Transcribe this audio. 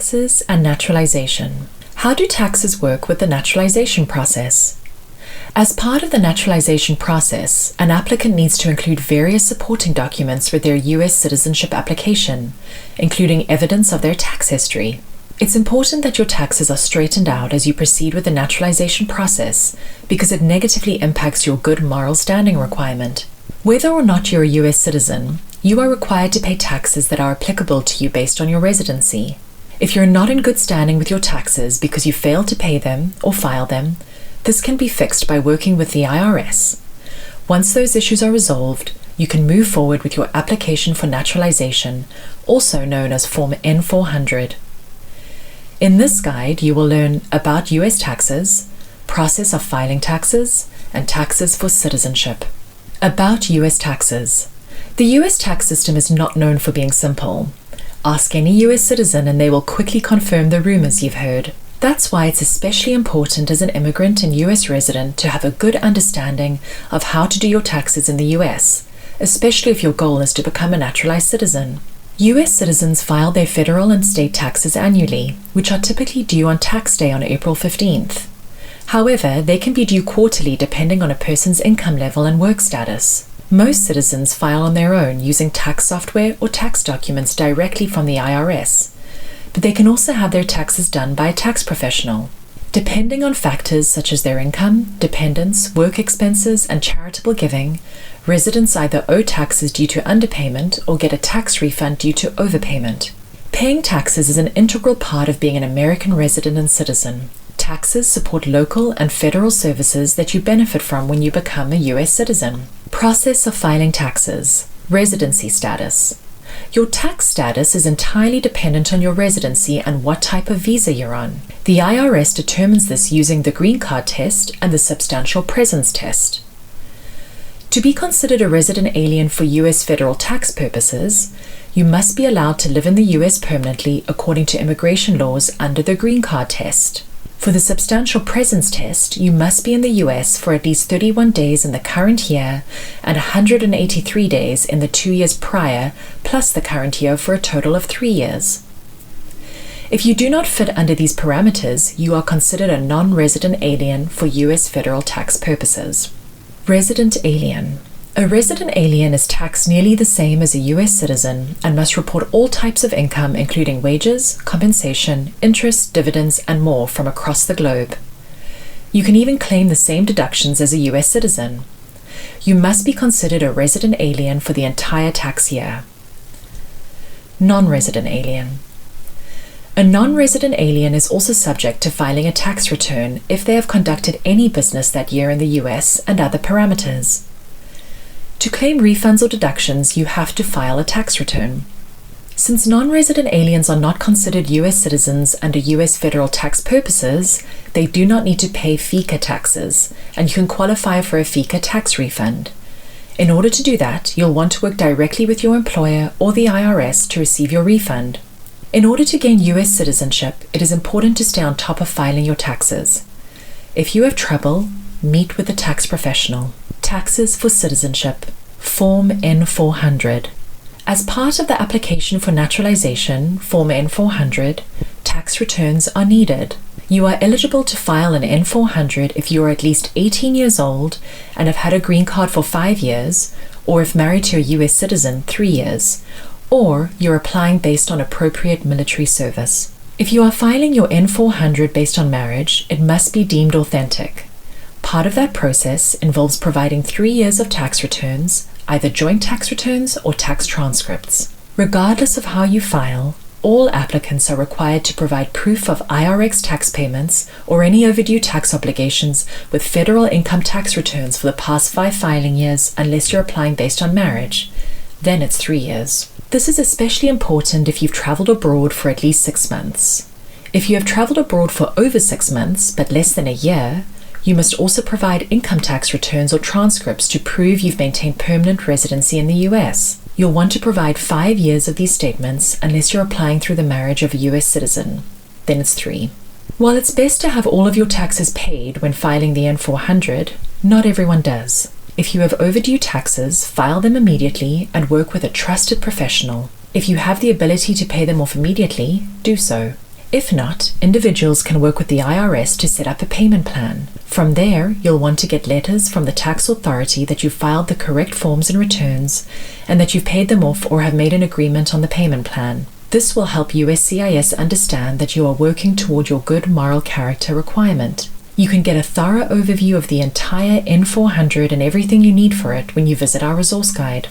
Taxes and naturalization. How do taxes work with the naturalization process? As part of the naturalization process, an applicant needs to include various supporting documents with their U.S. citizenship application, including evidence of their tax history. It's important that your taxes are straightened out as you proceed with the naturalization process because it negatively impacts your good moral standing requirement. Whether or not you're a U.S. citizen, you are required to pay taxes that are applicable to you based on your residency. If you're not in good standing with your taxes because you failed to pay them or file them, this can be fixed by working with the IRS. Once those issues are resolved, you can move forward with your application for naturalization, also known as Form N-400. In this guide, you will learn about U.S. taxes, process of filing taxes, and taxes for citizenship. About U.S. taxes. The U.S. tax system is not known for being simple. Ask any U.S. citizen and they will quickly confirm the rumors you've heard. That's why it's especially important as an immigrant and U.S. resident to have a good understanding of how to do your taxes in the U.S., especially if your goal is to become a naturalized citizen. U.S. citizens file their federal and state taxes annually, which are typically due on tax day on April 15th. However, they can be due quarterly depending on a person's income level and work status. Most citizens file on their own using tax software or tax documents directly from the IRS, but they can also have their taxes done by a tax professional. Depending on factors such as their income, dependents, work expenses, and charitable giving, residents either owe taxes due to underpayment or get a tax refund due to overpayment. Paying taxes is an integral part of being an American resident and citizen. Taxes support local and federal services that you benefit from when you become a U.S. citizen. Process of filing taxes. Residency status. Your tax status is entirely dependent on your residency and what type of visa you're on. The IRS determines this using the green card test and the substantial presence test. To be considered a resident alien for U.S. federal tax purposes, you must be allowed to live in the U.S. permanently according to immigration laws under the green card test. For the substantial presence test, you must be in the U.S. for at least 31 days in the current year and 183 days in the 2 years prior, plus the current year for a total of 3 years. If you do not fit under these parameters, you are considered a non-resident alien for U.S. federal tax purposes. Resident alien. A resident alien is taxed nearly the same as a U.S. citizen and must report all types of income including wages, compensation, interest, dividends, and more from across the globe. You can even claim the same deductions as a U.S. citizen. You must be considered a resident alien for the entire tax year. Non-resident alien. A non-resident alien is also subject to filing a tax return if they have conducted any business that year in the U.S. and other parameters. To claim refunds or deductions, you have to file a tax return. Since non-resident aliens are not considered U.S. citizens under U.S. federal tax purposes, they do not need to pay FICA taxes, and you can qualify for a FICA tax refund. In order to do that, you'll want to work directly with your employer or the IRS to receive your refund. In order to gain U.S. citizenship, it is important to stay on top of filing your taxes. If you have trouble, meet with a tax professional. Taxes for citizenship. Form N-400. As part of the application for naturalization, Form N-400, tax returns are needed. You are eligible to file an N-400 if you are at least 18 years old and have had a green card for 5 years, or if married to a U.S. citizen 3 years, or you're applying based on appropriate military service. If you are filing your N-400 based on marriage, it must be deemed authentic. Part of that process involves providing 3 years of tax returns, either joint tax returns or tax transcripts. Regardless of how you file, all applicants are required to provide proof of IRS tax payments or any overdue tax obligations with federal income tax returns for the past 5 filing years unless you're applying based on marriage. Then it's 3 years. This is especially important if you've traveled abroad for at least 6 months. If you have traveled abroad for over 6 months but less than a year, you must also provide income tax returns or transcripts to prove you've maintained permanent residency in the U.S. You'll want to provide 5 years of these statements unless you're applying through the marriage of a U.S. citizen. Then it's 3. While it's best to have all of your taxes paid when filing the N-400, not everyone does. If you have overdue taxes, file them immediately and work with a trusted professional. If you have the ability to pay them off immediately, do so. If not, individuals can work with the IRS to set up a payment plan. From there, you'll want to get letters from the tax authority that you've filed the correct forms and returns, and that you've paid them off or have made an agreement on the payment plan. This will help USCIS understand that you are working toward your good moral character requirement. You can get a thorough overview of the entire N400 and everything you need for it when you visit our resource guide.